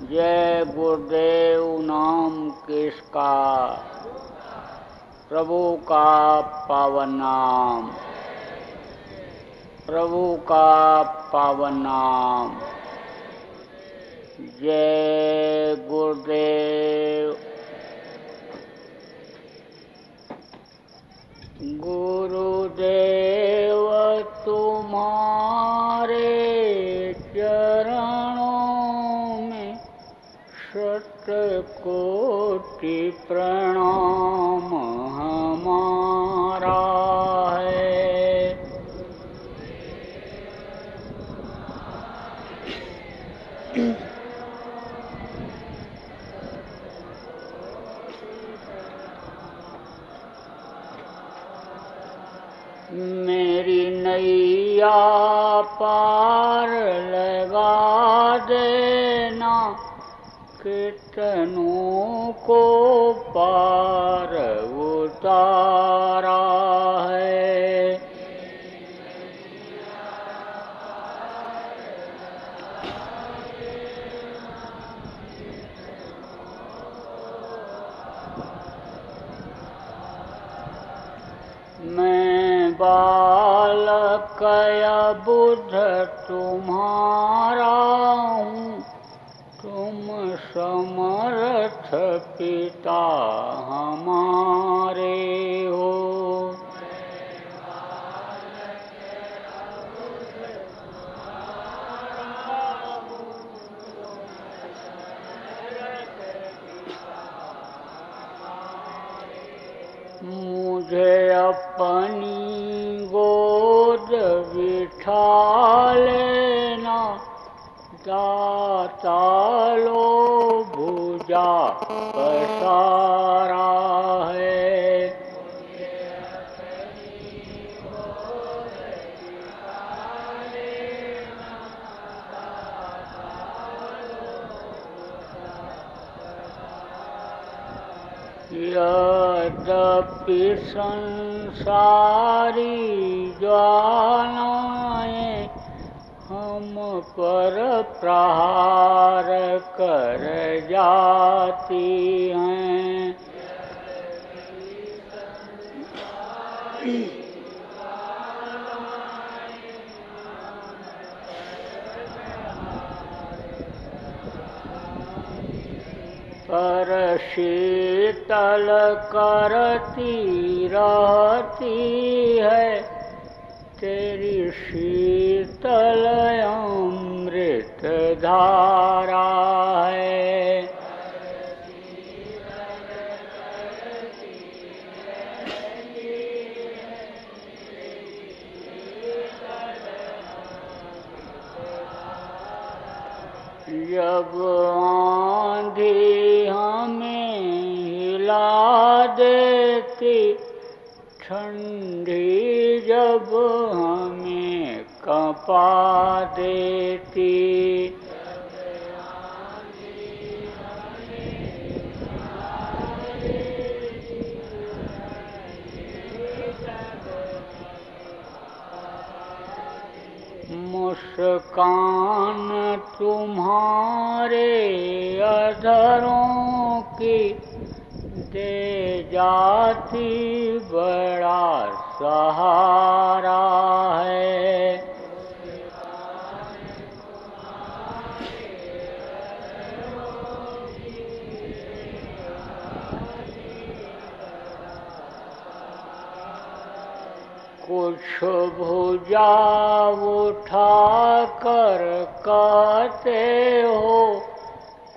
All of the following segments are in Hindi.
जय गुरुदेव नाम किसका, प्रभु का पावन नाम, प्रभु का पावन नाम। जय गुरुदेव। गुरुदेव तुम्हारे चरणों में शतकोटि प्रणाम हमारा है। मेरी नैया पार लगा देना, कितनों को पार उतारा है। मैं बालक या बुद्ध तुम्हारा हूँ, तुम समर्थ पिता हमारे हो। मुझे अपनी गोद बिठा लेना, दाता लो भुजा पसारा है। यद्यपि संसारी ज्वालाएं हम पर प्रहार कर जाती हैं, पर शीतल करती रहती है तेरी शीतल अमृत धारा है। जब आंधी हमें हिला देती, ठंडी जब हमें कंपा देती, मुस्कान तुम्हारे अधरों की दे जाती बड़ा सहारा है। कुछ भुजा उठा कर कहते हो,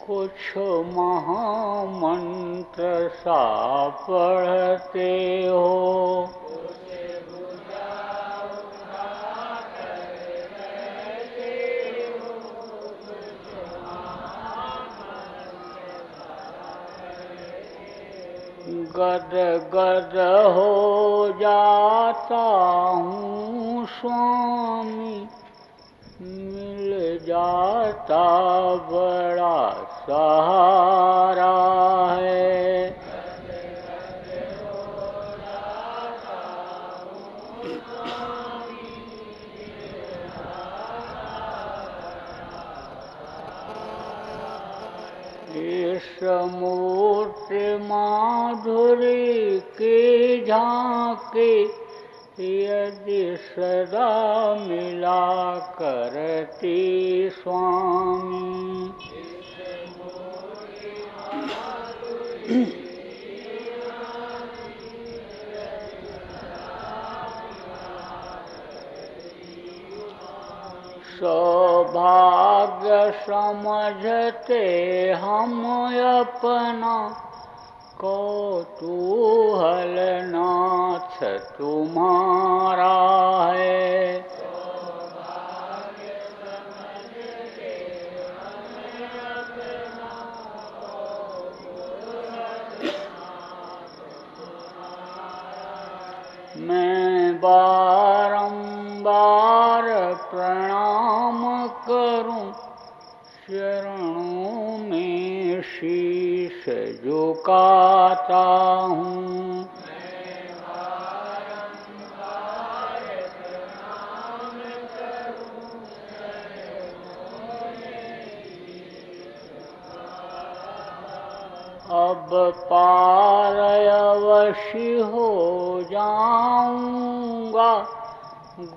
कुछ महामंत्र सा पढ़ते हो। गद गद हो जाता हूँ स्वामी, मिल जाता बड़ा सहारा है। इस मूर्ति माधुरी की झांकी यदि सदा मिला करती स्वामी। सौभाग्य समझते हम अपना कौतूहल नाथ तुम्हारा है। मैं बारंबार प्रणाम करूं चरणों में शीश झुकाता हूँ। अब पार अवश्य हो जाऊंगा,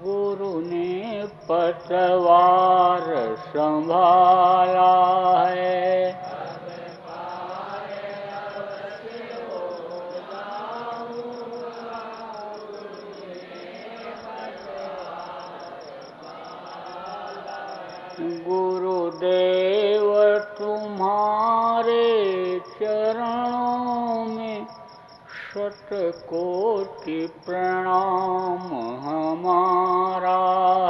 गुरु ने पतवार संभाला है। गुरुदेव तुम्हारे चरणों में शतकोटि प्रणाम हमारा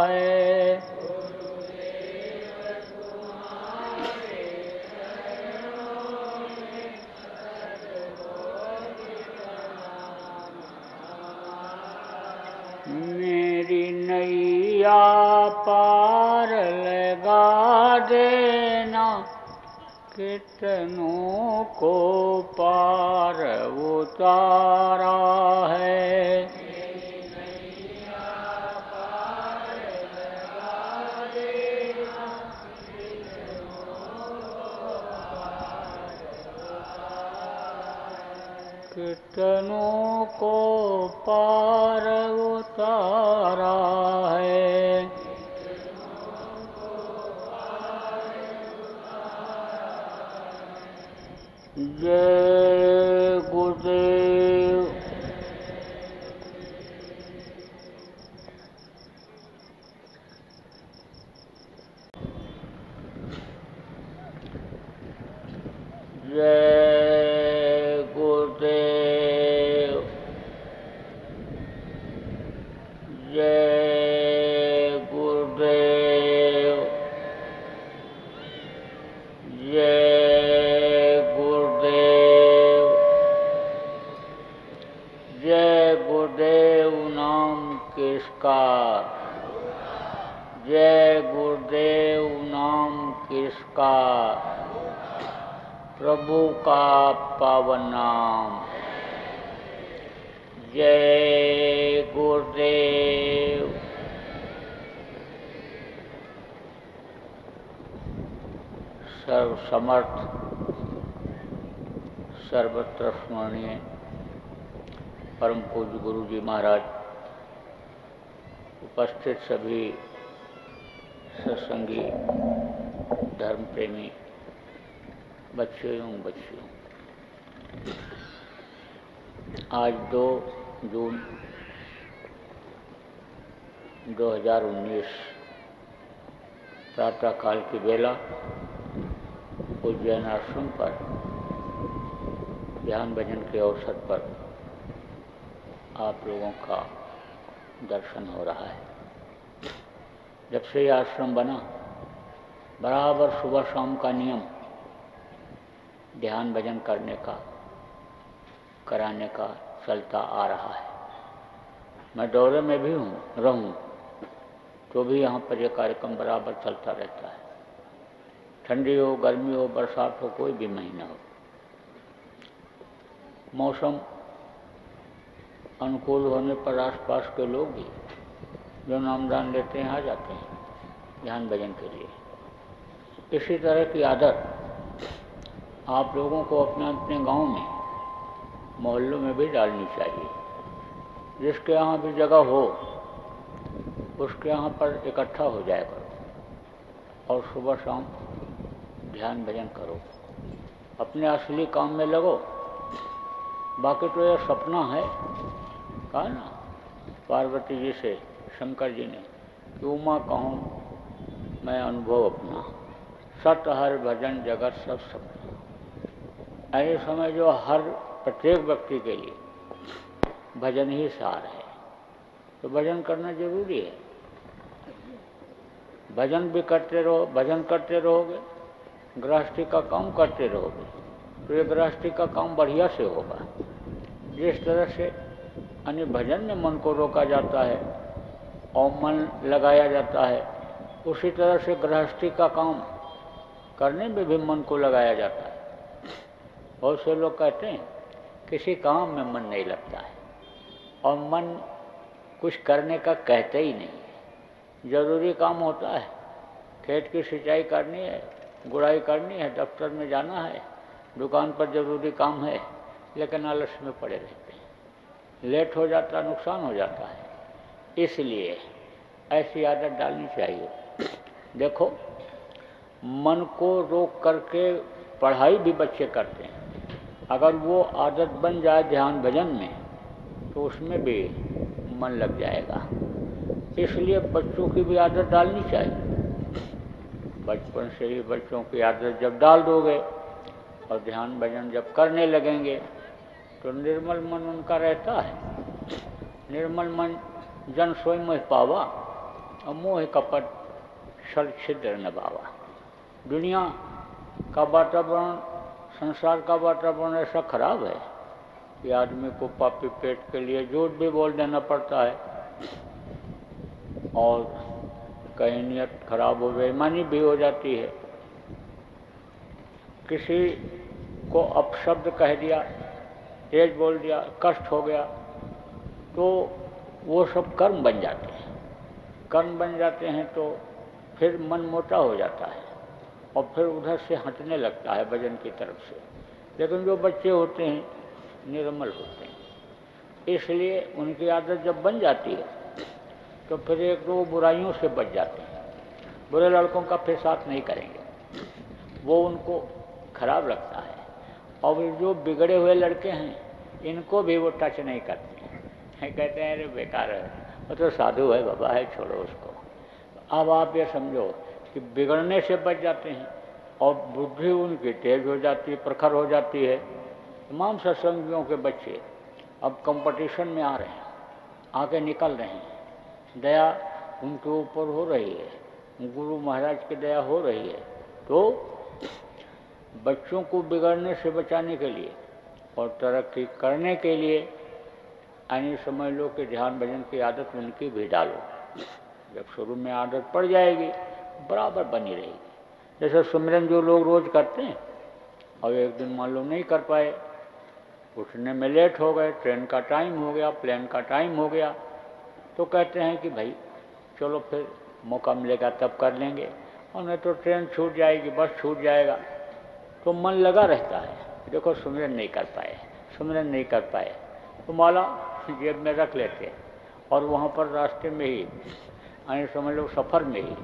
है। मेरी नैया पार लगा देना, कितनों को पार उतारा है। कितनों को पार उतारा है। जय गुरुदेव। जय गुरुदेव। जय गुरुदेव। जय गुरुदेव। जय गुरुदेव नाम किसका, जय गुरुदेव नाम किसका, प्रभु का पावन नाम। जय गुरुदेव। सर्वसमर्थ सर्वत्र स्मरणीय परम पूज्य गुरु जी महाराज, उपस्थित सभी सत्संगी धर्म प्रेमी बच्चों एवं बच्चियों, आज 2 जून 2019 प्रातःकाल की बेला उज्जैन आश्रम पर ध्यान भजन के अवसर पर आप लोगों का दर्शन हो रहा है। जब से ये आश्रम बना, बराबर सुबह शाम का नियम ध्यान भजन करने का, कराने का चलता आ रहा है। मैं दौरे में भी रहूं तो भी यहाँ पर यह कार्यक्रम बराबर चलता रहता है। ठंडी हो, गर्मी हो, बरसात हो, कोई भी महीना हो, मौसम अनुकूल होने पर आसपास के लोग भी जो नामदान लेते हैं आ जाते हैं ध्यान भजन के लिए। इसी तरह की आदत आप लोगों को अपने अपने गांव में, मोहल्लों में भी डालनी चाहिए। जिसके यहाँ भी जगह हो उसके यहाँ पर इकट्ठा हो जाया करो और सुबह शाम ध्यान भजन करो, अपने असली काम में लगो। बाकी तो यह सपना है, कहा ना पार्वती जी से शंकर जी ने कि उमा कहूँ मैं अनुभव अपना, सत हर भजन जगत सब सपना। ऐसे समय जो हर प्रत्येक व्यक्ति के लिए भजन ही सार है, तो भजन करना जरूरी है। भजन भी करते रहो, भजन करते रहोगे, गृहस्थी का काम करते रहोगे, तो ये गृहस्थी का काम बढ़िया से होगा। जिस तरह से अन्य भजन में मन को रोका जाता है और मन लगाया जाता है, उसी तरह से गृहस्थी का काम करने में भी मन को लगाया जाता है। बहुत से लोग कहते हैं किसी काम में मन नहीं लगता है, और मन कुछ करने का कहते ही नहीं है। जरूरी काम होता है, खेत की सिंचाई करनी है, गुड़ाई करनी है, दफ्तर में जाना है, दुकान पर जरूरी काम है, लेकिन आलस में पड़े रहते हैं, लेट हो जाता, नुकसान हो जाता है। इसलिए ऐसी आदत डालनी चाहिए। देखो, मन को रोक करके पढ़ाई भी बच्चे करते हैं, अगर वो आदत बन जाए ध्यान भजन में तो उसमें भी मन लग जाएगा। इसलिए बच्चों की भी आदत डालनी चाहिए। बचपन से ही बच्चों की आदत जब डाल दोगे और ध्यान भजन जब करने लगेंगे तो निर्मल मन उनका रहता है। निर्मल मन जन स्वयं मोह पावा और मोह कपट छल छिद्र न बावा। दुनिया का वातावरण, संसार का वातावरण ऐसा खराब है कि आदमी को पापी पेट के लिए झूठ भी बोल देना पड़ता है, और कहीं नियत खराब हो, बेईमानी भी हो जाती है। किसी को अपशब्द कह दिया, तेज बोल दिया, कष्ट हो गया, तो वो सब कर्म बन जाते हैं। कर्म बन जाते हैं तो फिर मन मोटा हो जाता है और फिर उधर से हटने लगता है भजन की तरफ से। लेकिन जो बच्चे होते हैं निर्मल होते हैं, इसलिए उनकी आदत जब बन जाती है तो फिर एक दो बुराइयों से बच जाते हैं। बुरे लड़कों का फिर साथ नहीं करेंगे, वो उनको खराब लगता है। और जो बिगड़े हुए लड़के हैं इनको भी वो टच नहीं करते हैं, कहते हैं अरे बेकार है, वो तो साधु है, बाबा है, छोड़ो उसको। अब आप ये समझो कि बिगड़ने से बच जाते हैं और बुद्धि उनकी तेज हो जाती है, प्रखर हो जाती है। तमाम सत्संगियों के बच्चे अब कंपटीशन में आ रहे हैं, आगे निकल रहे हैं, दया उनके ऊपर हो रही है, गुरु महाराज की दया हो रही है। तो बच्चों को बिगड़ने से बचाने के लिए और तरक्की करने के लिए यानी समझ लो कि ध्यान भजन की आदत उनकी भी डालो। जब शुरू में आदत पड़ जाएगी बराबर बनी रहेगी। जैसे सुमिरन जो लोग रोज करते हैं और एक दिन मान लो नहीं कर पाए, उठने में लेट हो गए, ट्रेन का टाइम हो गया, प्लेन का टाइम हो गया, तो कहते हैं कि भाई चलो फिर मौका मिलेगा तब कर लेंगे, और नहीं तो ट्रेन छूट जाएगी, बस छूट जाएगा, तो मन लगा रहता है। देखो सुमिरन नहीं कर पाए, सुमिरन नहीं कर पाए, तो माला जेब में रख लेते और वहाँ पर रास्ते में ही यानी समझ लो सफ़र में ही,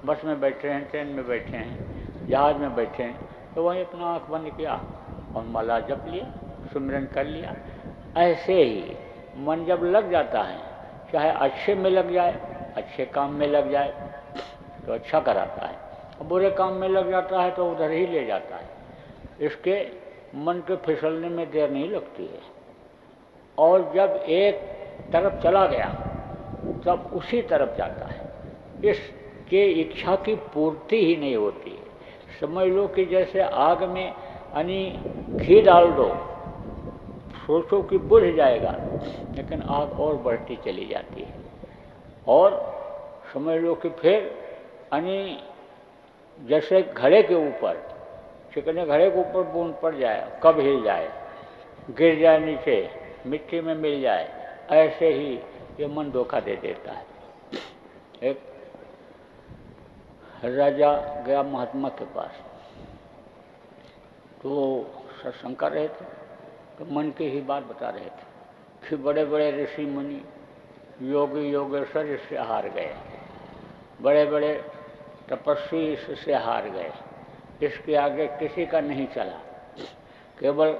बस में बैठे हैं, ट्रेन में बैठे हैं, जहाज में बैठे हैं, तो वहीं अपना आँख बंद किया और माला जप लिया, सुमिरन कर लिया। ऐसे ही मन जब लग जाता है, चाहे अच्छे में लग जाए, अच्छे काम में लग जाए तो अच्छा कराता है, और बुरे काम में लग जाता है तो उधर ही ले जाता है। इसके मन के फिसलने में देर नहीं लगती है, और जब एक तरफ चला गया तब उसी तरफ जाता है। इसके इच्छा की पूर्ति ही नहीं होती है। समझ लो कि जैसे आग में यानी घी डाल दो, सोचो कि बुझ जाएगा, लेकिन आग और बढ़ती चली जाती है। और समझ लो कि फिर यानी जैसे घड़े के ऊपर, चिकने घड़े के ऊपर बूंद पड़ जाए, कब हिल जाए, गिर जाए नीचे, मिट्टी में मिल जाए, ऐसे ही ये मन धोखा दे देता है। एक राजा गया महात्मा के पास, तो वो सत्संग कर रहे थे, तो मन की ही बात बता रहे थे कि बड़े बड़े ऋषि मुनि योगी योगेश्वर इससे हार गए, बड़े बड़े तपस्वी इससे हार गए, इसके आगे किसी का नहीं चला। केवल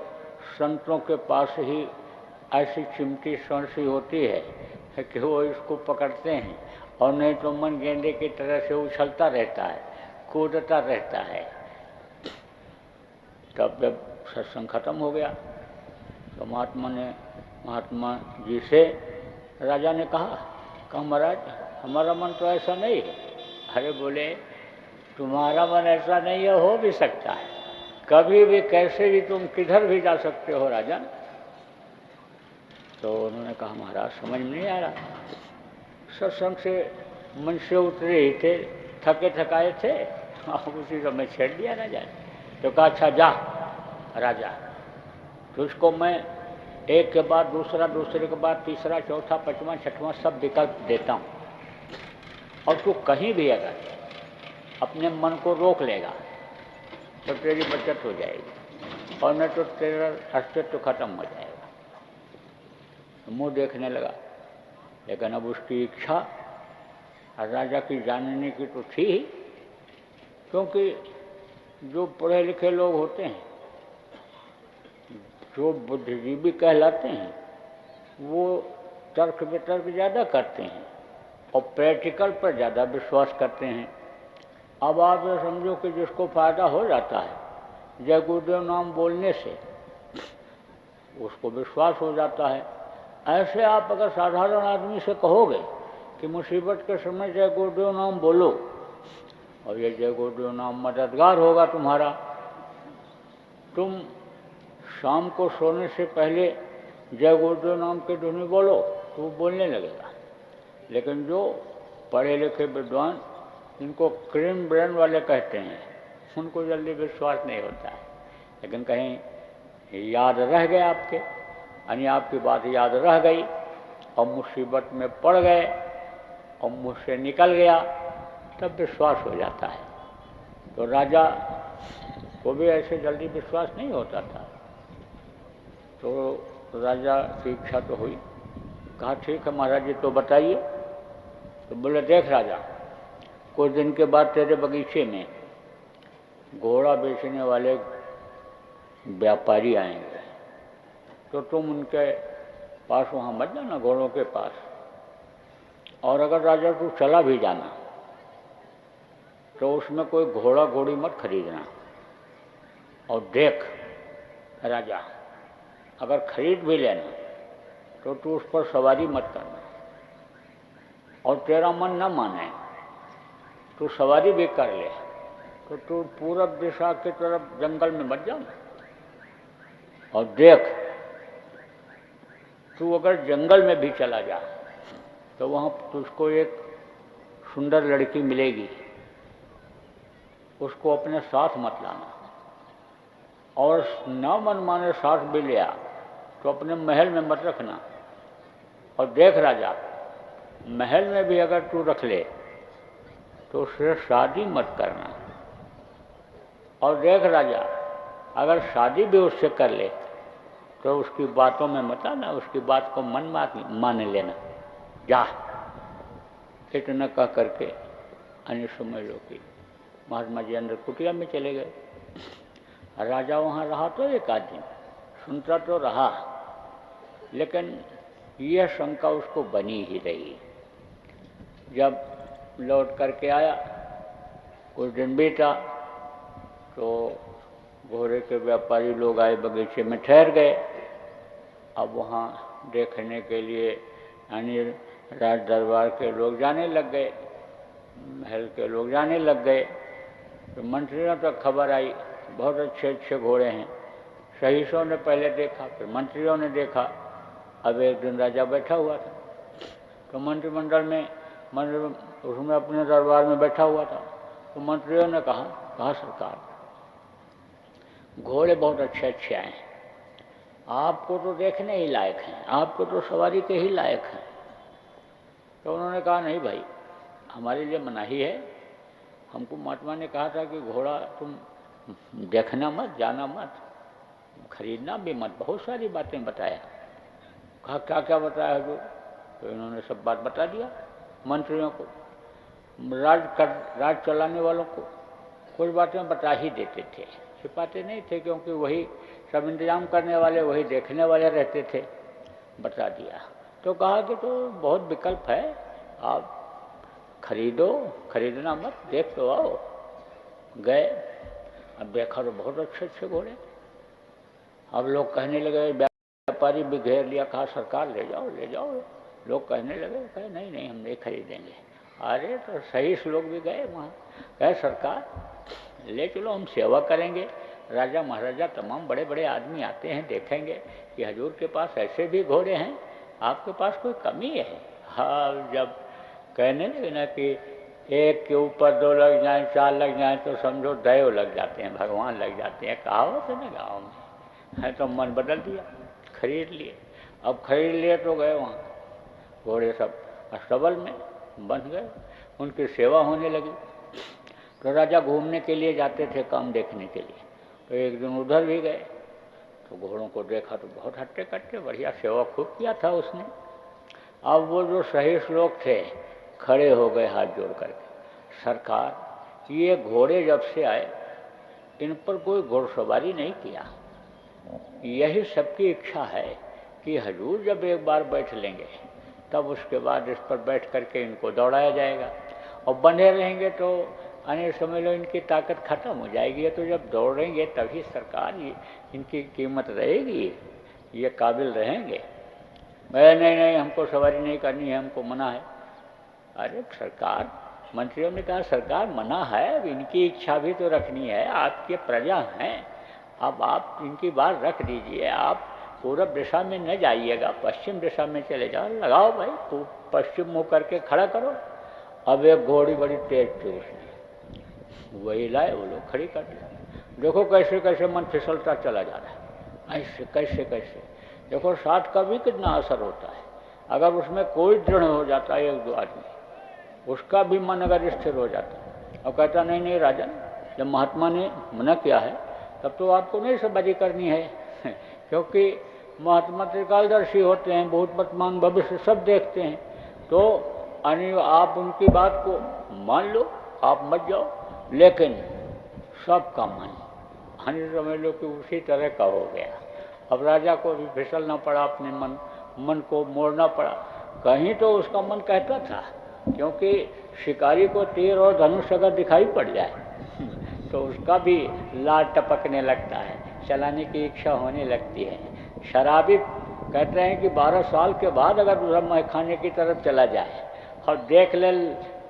संतों के पास ही ऐसी चिमटी सौंसी होती है कि वो इसको पकड़ते हैं, और नहीं तो मन गेंदे की तरह से उछलता रहता है, कूदता रहता है। तब जब सत्संग खत्म हो गया तो महात्मा जी से राजा ने कहा महाराज हमारा मन तो ऐसा नहीं है। अरे बोले तुम्हारा मन ऐसा नहीं है, हो भी सकता है, कभी भी कैसे भी तुम किधर भी जा सकते हो राजन। तो उन्होंने कहा महाराज समझ में नहीं आ रहा, सत्संग से मन से उतरे ही थे, थके थकाए थे, और उसी समय छेड़ दिया राजा ने। तो कहा अच्छा जा राजा, तो उसको मैं एक के बाद दूसरा, दूसरे के बाद तीसरा, चौथा, पांचवा, छठवां सब विकल्प देता हूँ, और तू कहीं भी अगर अपने मन को रोक लेगा तो तेरी बचत हो जाएगी, और नहीं तो तेरा अस्तित्व खत्म हो जाएगा। मुँह देखने लगा, लेकिन अब उसकी इच्छा राजा की जानने की तो थी ही, क्योंकि जो पढ़े लिखे लोग होते हैं, जो बुद्धिजीवी कहलाते हैं, वो तर्क वितर्क ज़्यादा करते हैं और प्रैक्टिकल पर ज़्यादा विश्वास करते हैं। अब आप ये समझो कि जिसको फायदा हो जाता है जय गुरुदेव नाम बोलने से, उसको विश्वास हो जाता है। ऐसे आप अगर साधारण आदमी से कहोगे कि मुसीबत के समय जय गुरुदेव नाम बोलो, और ये जय गुरुदेव नाम मददगार होगा तुम्हारा, तुम शाम को सोने से पहले जय गुरुदेव नाम के धुनी बोलो तो वो बोलने लगेगा। लेकिन जो पढ़े लिखे विद्वान, जिनको क्रीम ब्रेन वाले कहते हैं, उनको जल्दी विश्वास नहीं होता है। लेकिन कहीं याद रह गए आपके, यानी आपकी बात याद रह गई और मुसीबत में पड़ गए और मुझसे निकल गया, तब विश्वास हो जाता है। तो राजा को भी ऐसे जल्दी विश्वास नहीं होता था। तो राजा की इच्छा तो हुई, कहा ठीक है महाराज जी तो बताइए। तो बोले देख राजा, कुछ दिन के बाद तेरे बगीचे में घोड़ा बेचने वाले व्यापारी आएंगे, तो तुम उनके पास वहाँ मत जाना, घोड़ों के पास, और अगर राजा तू चला भी जाना तो उसमें कोई घोड़ा घोड़ी मत खरीदना। और देख राजा, अगर खरीद भी लेना तो तू उस पर सवारी मत करना, और तेरा मन न माने तू सवारी भी कर ले तो तू पूरब दिशा की तरफ जंगल में मत जाना। और देख तू अगर जंगल में भी चला जा तो वहाँ तुझको एक सुंदर लड़की मिलेगी, उसको अपने साथ मत लाना, और न मन माने साथ भी लिया तो अपने महल में मत रखना। और देख राजा, महल में भी अगर तू रख ले तो उससे शादी मत करना। और देख राजा, अगर शादी भी उससे कर ले तो उसकी बातों में मत आना, उसकी बात को मन मान लेना। जा, इतना कह करके अन्य समझ लो कि महात्मा जी अंदर कुटिया में चले गए। राजा वहाँ रहा तो एक आदमी सुनता तो रहा, लेकिन यह शंका उसको बनी ही रही। जब लौट करके आया, कुछ दिन बीता, तो घोड़े के व्यापारी लोग आए, बगीचे में ठहर गए। अब वहाँ देखने के लिए यानी राज दरबार के लोग जाने लग गए, महल के लोग जाने लग गए। तो मंत्रियों तक खबर आई, बहुत अच्छे अच्छे घोड़े हैं। रईसों ने पहले देखा, फिर मंत्रियों ने देखा। अब एक दिन राजा बैठा हुआ था, तो मंत्रिमंडल में उसमें अपने दरबार में बैठा हुआ था। तो मंत्रियों ने कहा सरकार, घोड़े बहुत अच्छे अच्छे आए हैं, आपको तो देखने ही लायक हैं, आपको तो सवारी के ही लायक हैं। तो उन्होंने कहा नहीं भाई, हमारे लिए मनाही है, हमको महात्मा ने कहा था कि घोड़ा तुम देखना मत, जाना मत, खरीदना भी मत, बहुत सारी बातें बताया। कहा क्या क्या बताया हजूर? तो इन्होंने सब बात बता दिया। मंत्रियों को, राज चलाने वालों को कुछ बातें बता ही देते थे, छिपाते नहीं थे, क्योंकि वही सब इंतजाम करने वाले, वही देखने वाले रहते थे। बता दिया तो कहा कि तो बहुत विकल्प है, आप खरीदो, खरीदना मत, देख तो आओ। गए, अब देखा तो बहुत अच्छे अच्छे घोड़े। अब लोग कहने लगे, व्यापारी भी घेर लिया, कहा सरकार ले जाओ ले जाओ। लोग कहने लगे, कहे नहीं नहीं हम नहीं खरीदेंगे। अरे तो सही लोग भी गए वहाँ, कहे सरकार ले चलो, हम सेवा करेंगे। राजा महाराजा तमाम बड़े बड़े आदमी आते हैं, देखेंगे कि हजूर के पास ऐसे भी घोड़े हैं, आपके पास कोई कमी है। हाँ, जब कहने लगे ना कि एक के ऊपर 2 लग जाएं, 4 लग जाएं, तो समझो दैव लग जाते हैं, भगवान लग जाते हैं, कहावत है ना गाँव में है। तो मन बदल दिया, खरीद लिए। अब खरीद लिए तो गए वहाँ, घोड़े सब अस्तबल में बन गए, उनकी सेवा होने लगी। तो राजा घूमने के लिए जाते थे, काम देखने के लिए, तो एक दिन उधर भी गए, तो घोड़ों को देखा तो बहुत हट्टे कट्टे, बढ़िया सेवा खूब किया था उसने। अब वो जो सही लोग थे खड़े हो गए हाथ जोड़ करके, सरकार ये घोड़े जब से आए इन पर कोई घोड़सवारी नहीं किया, यही सबकी इच्छा है कि हजूर जब एक बार बैठ लेंगे तब उसके बाद इस पर बैठ करके इनको दौड़ाया जाएगा, और बंधे रहेंगे तो आने समझ लो इनकी ताकत खत्म हो जाएगी। तो जब दौड़ेंगे तभी सरकार इनकी कीमत रहेगी, ये काबिल रहेंगे। मैं नहीं नहीं हमको सवारी नहीं करनी है, हमको मना है। अरे सरकार, मंत्रियों ने कहा सरकार मना है, अब इनकी इच्छा भी तो रखनी है, आपके प्रजा हैं, अब आप इनकी बात रख दीजिए। आप पूरब दिशा में न जाइएगा, पश्चिम दिशा में चले जाओ, लगाओ भाई, पश्चिम मुँह करके खड़ा करो। अब एक घोड़ी बड़ी तेज थी उसने, वही लाए, वो लोग खड़ी कर दिया। देखो कैसे कैसे मन फिसलता चला जा रहा है, ऐसे कैसे कैसे। देखो साथ का भी कितना असर होता है, अगर उसमें कोई दृढ़ हो जाता है 1-2 आदमी, उसका भी मन अगर स्थिर हो जाता है, और कहता नहीं नहीं राजन, जब महात्मा ने मना किया है तब तो आपको नहीं सवारी करनी है क्योंकि महात्मा त्रिकालदर्शी होते हैं, बहुत वर्तमान भविष्य सब देखते हैं। तो आप उनकी बात को मान लो, आप मत जाओ, लेकिन सबका मन समझ लो कि उसी तरह का हो गया। अब राजा को भी फिसलना पड़ा, अपने मन को मोड़ना पड़ा। कहीं तो उसका मन कहता था, क्योंकि शिकारी को तीर और धनुष अगर दिखाई पड़ जाए तो उसका भी लाल टपकने लगता है, चलाने की इच्छा होने लगती है। शराबी कहते हैं कि 12 साल के बाद अगर दूसरा मह खाने की तरफ चला जाए और देख ले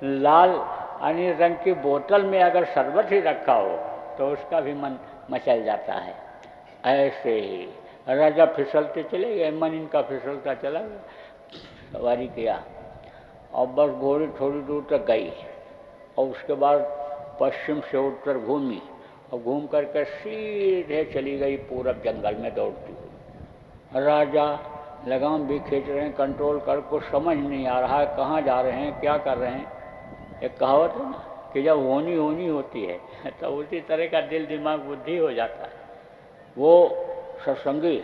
लाल अन्य रंग की बोतल में अगर शरबत ही रखा हो तो उसका भी मन मचल जाता है। ऐसे ही राजा फिसलते चले गए, मन इनका फिसलता चला गया। सवारी किया और बस घोड़ी थोड़ी दूर तक गई, और उसके बाद पश्चिम से उत्तर घूमी, और घूम करके सीधे चली गई पूरब जंगल में दौड़ती हुई। राजा लगाम भी खींच रहे हैं, कंट्रोल कर, कुछ समझ नहीं आ रहा है कहाँ जा रहे हैं, क्या कर रहे हैं। एक कहावत है ना कि जब होनी होनी होती है तो उसी तरह का दिल दिमाग बुद्धि हो जाता है। वो सत्संगी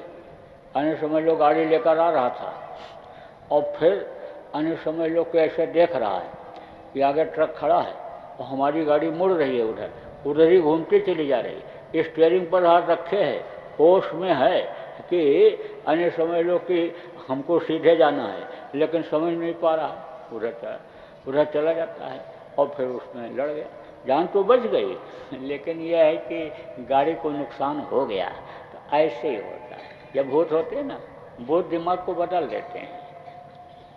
अन्य समझ लो गाड़ी लेकर आ रहा था, और फिर अन्य समझ लो कि ऐसे देख रहा है कि आगे ट्रक खड़ा है और हमारी गाड़ी मुड़ रही है, उधर ही घूमती चली जा रही, स्टीयरिंग पर हाथ रखे है, होश में है कि अन्य समझ लो कि हमको सीधे जाना है, लेकिन समझ नहीं पा रहा, उधर चला जाता है, और फिर उसमें लड़ गया। जान तो बच गई, लेकिन यह है कि गाड़ी को नुकसान हो गया। तो ऐसे ही होता है, जब भूत होते हैं ना, भूत दिमाग को बदल देते हैं।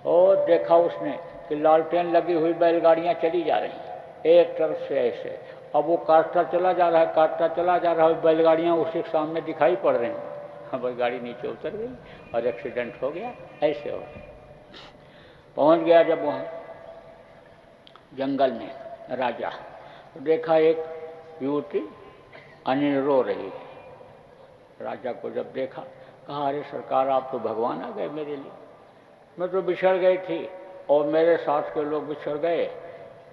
और देखा उसने कि लालटेन लगी हुई बैलगाड़ियाँ चली जा रही एक तरफ से ऐसे, अब वो काटता चला जा रहा है, काटता चला जा रहा है, बैलगाड़ियाँ उसी के सामने दिखाई पड़ रही हैं। अब गाड़ी नीचे उतर गई और एक्सीडेंट हो गया। ऐसे हो पहुँच गया जब वहाँ जंगल में राजा, तो देखा एक युवती अनिल रो रही है। राजा को जब देखा, कहा अरे सरकार, आप तो भगवान आ गए मेरे लिए, मैं तो बिछड़ गई थी और मेरे साथ के लोग बिछड़ गए,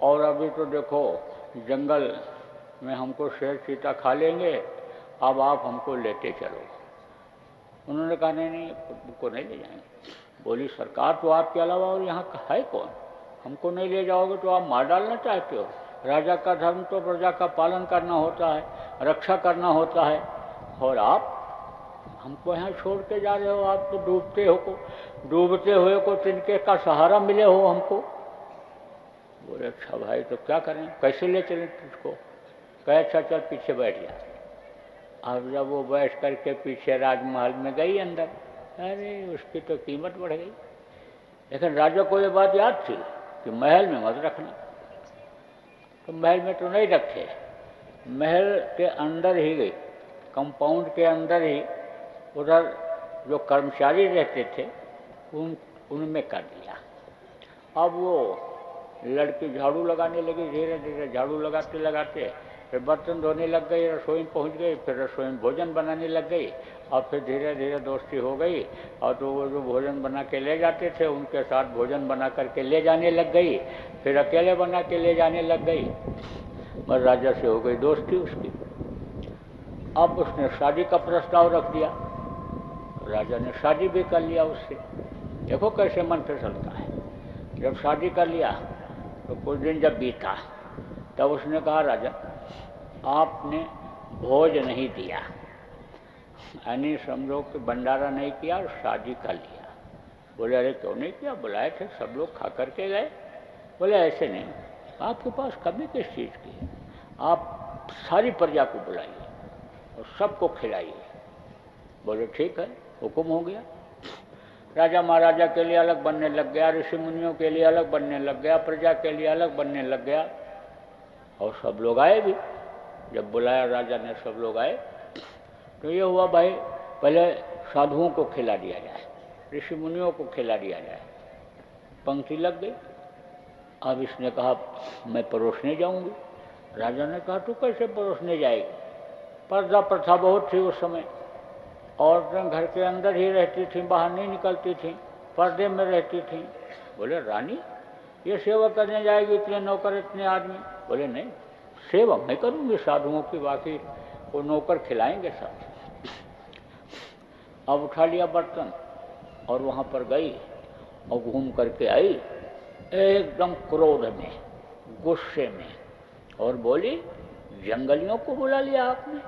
और अभी तो देखो जंगल मैं हमको शेर चीता खा लेंगे, अब आप हमको लेते चलो। उन्होंने कहा नहीं नहीं, हमको नहीं ले जाएंगे। बोली सरकार तो आपके अलावा और यहाँ है कौन, हमको नहीं ले जाओगे तो आप मार डालना चाहते हो। राजा का धर्म तो प्रजा का पालन करना होता है, रक्षा करना होता है, और आप हमको यहाँ छोड़ के जा रहे हो। आप तो डूबते हुए को तिनके का सहारा मिले हो हमको। बोले अच्छा भाई तो क्या करें, कैसे ले चलें तुझको। कहे अच्छा चल पीछे बैठ जा। अब जब वो बैठ करके पीछे राजमहल में गई अंदर, अरे उसकी तो कीमत बढ़ गई। लेकिन राजा को ये बात याद थी कि महल में मत रखना, तो महल में तो नहीं रखे, महल के अंदर ही गई, कंपाउंड के अंदर ही उधर जो कर्मचारी रहते थे उनमें कर दिया। अब वो लड़की झाड़ू लगाने लगी, धीरे धीरे झाड़ू लगाते लगाते फिर बर्तन धोने लग गई, रसोई में पहुंच गई, फिर रसोई में भोजन बनाने लग गई, और फिर धीरे धीरे दोस्ती हो गई। और तो वो जो भोजन बना के ले जाते थे उनके साथ भोजन बना करके ले जाने लग गई, फिर अकेले बना के ले जाने लग गई। बस राजा से हो गई दोस्ती उसकी। अब उसने शादी का प्रस्ताव रख दिया, राजा ने शादी भी कर लिया उससे। देखो कैसे मंत्र चलता है। जब शादी कर लिया तो कुछ दिन जब बीता तब उसने कहा राजा आपने भोज नहीं दिया, यानी समझो कि भंडारा नहीं किया और शादी कर लिया। बोले अरे क्यों नहीं किया, बुलाए थे सब लोग खा करके गए। बोले ऐसे नहीं, आपके पास कमी किस चीज़ की है, आप सारी प्रजा को बुलाइए और सबको खिलाइए। बोले ठीक है, हुक्म हो गया। राजा महाराजा के लिए अलग बनने लग गया, ऋषि मुनियों के लिए अलग बनने लग गया, प्रजा के लिए अलग बनने लग गया, और सब लोग आए भी। जब बुलाया राजा ने सब लोग आए तो ये हुआ भाई पहले साधुओं को खिला दिया जाए, ऋषि मुनियों को खिला दिया जाए। पंक्ति लग गई। अब इसने कहा मैं परोसने जाऊंगी। राजा ने कहा तू कैसे परोसने जाएगी, पर्दा प्रथा बहुत थी उस समय, औरतें घर के अंदर ही रहती थीं, बाहर नहीं निकलती थीं, पर्दे में रहती थीं। बोले रानी ये सेवा करने जाएगी, इतने नौकर इतने आदमी। बोले नहीं, सेवा मैं करूँगी साधुओं की, बाकी वो नौकर खिलाएंगे सब। अब उठा लिया बर्तन और वहाँ पर गई और घूम करके आई एकदम क्रोध में, गुस्से में, और बोली जंगलियों को बुला लिया आपने,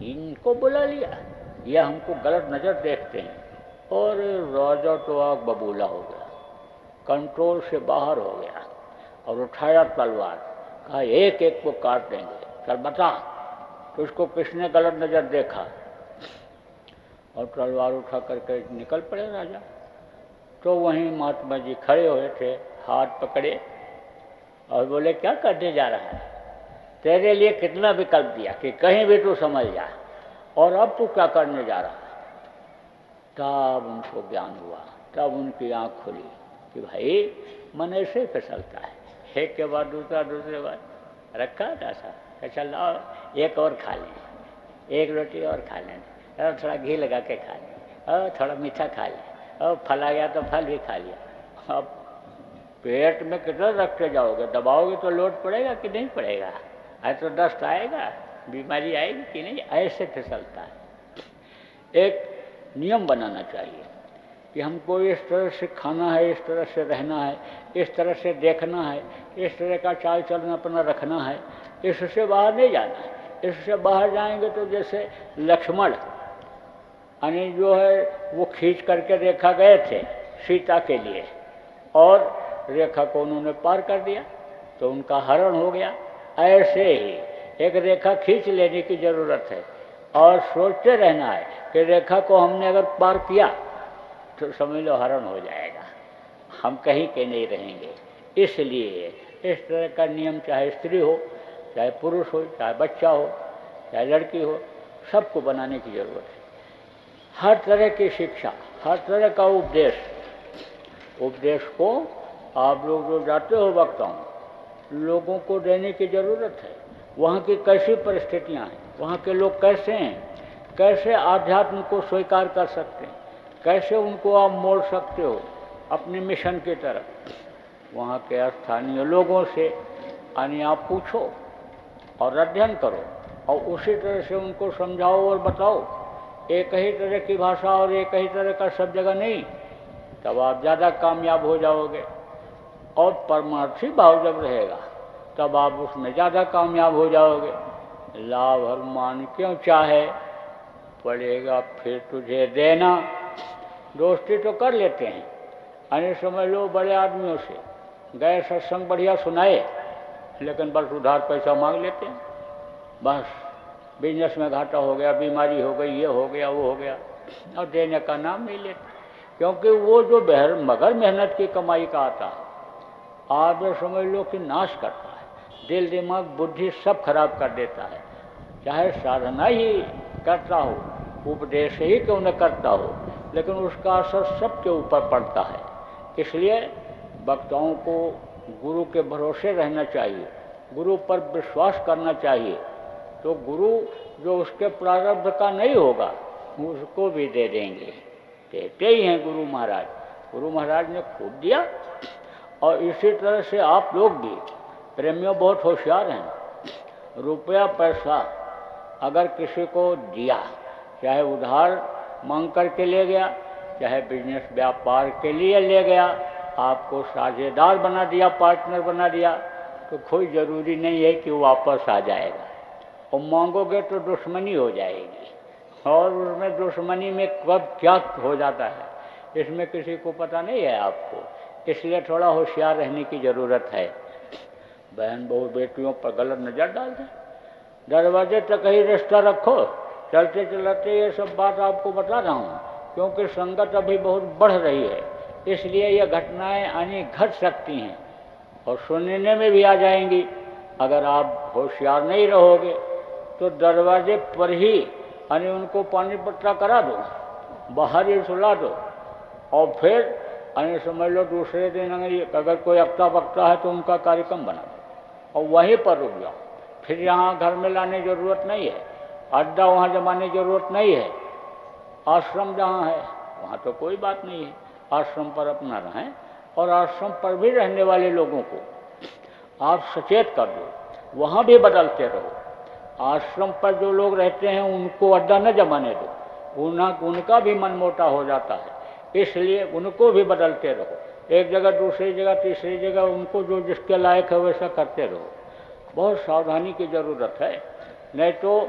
इनको बुला लिया, यह हमको गलत नज़र देखते हैं। और राजा तो आग बबूला हो गया, कंट्रोल से बाहर हो गया, और उठाया तलवार, कहा एक एक को काट देंगे, चल बता तो उसको किसने गलत नज़र देखा। और तलवार उठा करके निकल पड़े राजा। तो वहीं महात्मा जी खड़े हुए थे, हाथ पकड़े और बोले क्या करने जा रहा है, तेरे लिए कितना विकल्प दिया कि कहीं भी तू समझ जा, और अब तू क्या करने जा रहा है। तब उनको ज्ञान हुआ, तब उनकी आँख खुली कि भाई मन ऐसे फिसलता है, एक के बाद दूसरा, दूसरे बाद रखा था ऐसा, चल आओ एक और खा लें, एक रोटी और खा लें, और थोड़ा घी लगा के खा लें, और थोड़ा मीठा खा लें, और फल आ गया तो फल भी खा लिया। अब पेट में कितना रखते जाओगे, दबाओगे तो लोड पड़ेगा कि नहीं पड़ेगा, ऐसे तो दस्त आएगा, बीमारी आएगी कि नहीं, ऐसे फिसलता है। एक नियम बनाना चाहिए कि हमको इस तरह से खाना है, इस तरह से रहना है, इस तरह से देखना है, इस तरह का चाल चलन अपना रखना है, इससे बाहर नहीं जाना है। इससे बाहर जाएंगे तो जैसे लक्ष्मण यानी जो है वो खींच करके रेखा गए थे सीता के लिए, और रेखा को उन्होंने पार कर दिया तो उनका हरण हो गया। ऐसे ही एक रेखा खींच लेने की ज़रूरत है, और सोचते रहना है कि रेखा को हमने अगर पार किया तो समझ लो हरण हो जाएगा, हम कहीं के नहीं रहेंगे। इसलिए इस तरह का नियम चाहे स्त्री हो, चाहे पुरुष हो, चाहे बच्चा हो, चाहे लड़की हो, सबको बनाने की ज़रूरत है। हर तरह की शिक्षा, हर तरह का उपदेश को आप लोग जो जाते हो वक्ताओं, लोगों को देने की ज़रूरत है। वहाँ की कैसी परिस्थितियाँ हैं, वहाँ के लोग कैसे हैं, कैसे आध्यात्म को स्वीकार कर सकते हैं, कैसे उनको आप मोड़ सकते हो अपने मिशन की तरफ। वहाँ के स्थानीय लोगों से यानी आप पूछो और अध्ययन करो और उसी तरह से उनको समझाओ और बताओ। एक ही तरह की भाषा और एक ही तरह का सब जगह नहीं, तब आप ज़्यादा कामयाब हो जाओगे। और परमार्थी भाव जब रहेगा तब आप उसमें ज़्यादा कामयाब हो जाओगे। लाभ और मान क्यों चाहे, पड़ेगा फिर तुझे देना। दोस्ती तो कर लेते हैं, अने समझ लो बड़े आदमियों से, गए सत्संग बढ़िया सुनाए, लेकिन बस उधार पैसा मांग लेते हैं। बस बिजनेस में घाटा हो गया, बीमारी हो गई, ये हो गया, वो हो गया, और देने का नाम नहीं लेते। क्योंकि वो जो मगर मेहनत की कमाई का आता है, आप ये समझ लो कि नाश करता है, दिल दिमाग बुद्धि सब खराब कर देता है। चाहे साधना ही करता हो, उपदेश ही क्यों न करता हो, लेकिन उसका असर सबके ऊपर पड़ता है। इसलिए वक्ताओं को गुरु के भरोसे रहना चाहिए, गुरु पर विश्वास करना चाहिए। तो गुरु जो उसके प्रारब्ध का नहीं होगा उसको भी दे देंगे, देते ही हैं गुरु महाराज। गुरु महाराज ने खूब दिया। और इसी तरह से आप लोग भी प्रेमियों बहुत होशियार हैं। रुपया पैसा अगर किसी को दिया, चाहे उधार मांग करके ले गया, चाहे बिजनेस व्यापार के लिए ले गया, आपको साझेदार बना दिया, पार्टनर बना दिया, तो कोई ज़रूरी नहीं है कि वो वापस आ जाएगा। और मांगोगे तो दुश्मनी हो जाएगी, और उसमें दुश्मनी में कब क्या हो जाता है इसमें किसी को पता नहीं है आपको। इसलिए थोड़ा होशियार रहने की ज़रूरत है। बहन बहू बेटियों पर गलत नज़र डाल दें, दरवाजे तक ही रिश्ता रखो। चलते चलते ये सब बात आपको बता रहा हूँ, क्योंकि संगत अभी बहुत बढ़ रही है, इसलिए ये घटनाएं आनी घट सकती हैं और सुनने में भी आ जाएंगी। अगर आप होशियार नहीं रहोगे तो दरवाजे पर ही यानी उनको पानी पट्टा करा दो, बाहर ही सुला दो, और फिर यानी समझ लो दूसरे दिन अगर कोई अक्ता पकता है तो उनका कार्यक्रम बना दो और वहीं पर रुक जाओ। फिर यहाँ घर में लाने की ज़रूरत नहीं है, अड्डा वहाँ जमाने की ज़रूरत नहीं है। आश्रम जहाँ है वहाँ तो कोई बात नहीं है, आश्रम पर अपना रहें। और आश्रम पर भी रहने वाले लोगों को आप सचेत कर दो, वहाँ भी बदलते रहो। आश्रम पर जो लोग रहते हैं उनको अड्डा न जमाने दो, उनका भी मन मोटा हो जाता है, इसलिए उनको भी बदलते रहो। एक जगह दूसरी जगह तीसरी जगह उनको जो जिसके लायक है वैसा करते रहो। बहुत सावधानी की ज़रूरत है, नहीं तो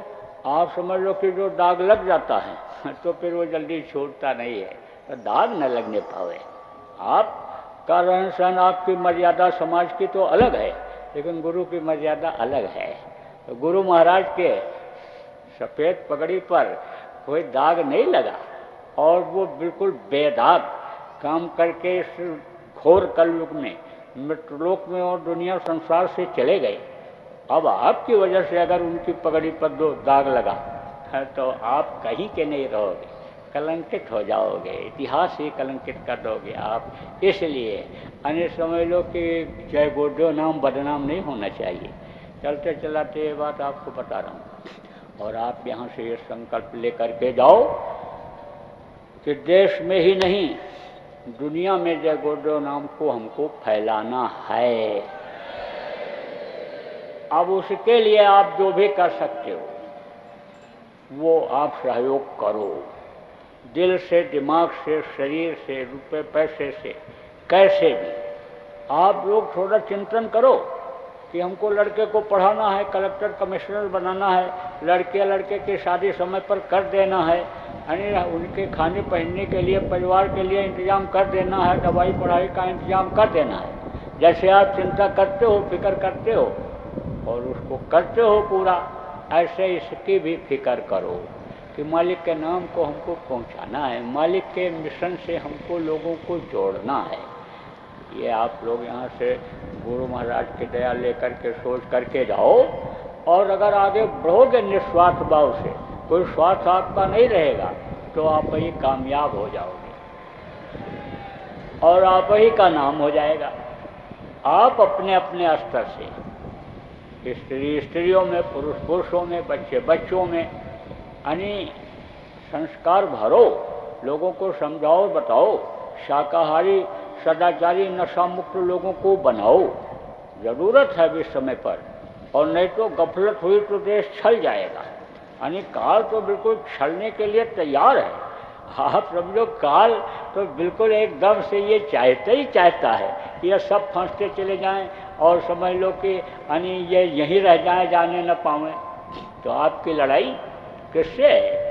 आप समझ लो कि जो दाग लग जाता है तो फिर वो जल्दी छूटता नहीं है, तो दाग न लगने पावे। आपका रहन सहन, आपकी मर्यादा समाज की तो अलग है, लेकिन गुरु की मर्यादा अलग है। तो गुरु महाराज के सफ़ेद पगड़ी पर कोई दाग नहीं लगा और वो बिल्कुल बेदाग काम करके इस घोर कलयुग में मृत्युलोक में और दुनिया संसार से चले गए। अब आपकी वजह से अगर उनकी पगड़ी पर दो दाग लगा तो आप कहीं के नहीं रहोगे, कलंकित हो जाओगे, इतिहास ही कलंकित कर दोगे आप। इसलिए अन्य समझ लो कि जय गोड्यो नाम बदनाम नहीं होना चाहिए। चलते चलाते ये बात आपको बता रहा हूँ, और आप यहाँ से ये संकल्प लेकर के जाओ कि देश में ही नहीं दुनिया में जय गोड्यो नाम को हमको फैलाना है। अब उसके लिए आप जो भी कर सकते हो वो आप सहयोग करो, दिल से, दिमाग से, शरीर से, रुपए पैसे से, कैसे भी। आप लोग थोड़ा चिंतन करो कि हमको लड़के को पढ़ाना है, कलेक्टर कमिश्नर बनाना है, लड़के की शादी समय पर कर देना है, यानी उनके खाने पहनने के लिए, परिवार के लिए इंतजाम कर देना है, दवाई पढ़ाई का इंतजाम कर देना है। जैसे आप चिंता करते हो, फिक्र करते हो और उसको करते हो पूरा, ऐसे इसकी भी फिक्र करो कि मालिक के नाम को हमको पहुंचाना है, मालिक के मिशन से हमको लोगों को जोड़ना है। ये आप लोग यहाँ से गुरु महाराज की दया लेकर के सोच करके जाओ, और अगर आगे बढ़ोगे निस्वार्थ भाव से, कोई स्वार्थ आपका नहीं रहेगा, तो आप ही कामयाब हो जाओगे और आप ही का नाम हो जाएगा। आप अपने अपने स्तर से, स्त्री स्त्रियों में, पुरुष पुरुषों में, बच्चे बच्चों में, यानी संस्कार भरो, लोगों को समझाओ बताओ, शाकाहारी सदाचारी नशा मुक्त लोगों को बनाओ। ज़रूरत है इस समय पर और नहीं तो गफलत हुई तो देश छल जाएगा। यानी काल तो बिल्कुल छलने के लिए तैयार है। आप समझो काल तो बिल्कुल एकदम से ये चाहता ही चाहता है कि ये सब फंसते चले जाएं और समझ लो कि यानी ये यहीं रह जाएं, जाने न पावें। तो आपकी लड़ाई किससे है?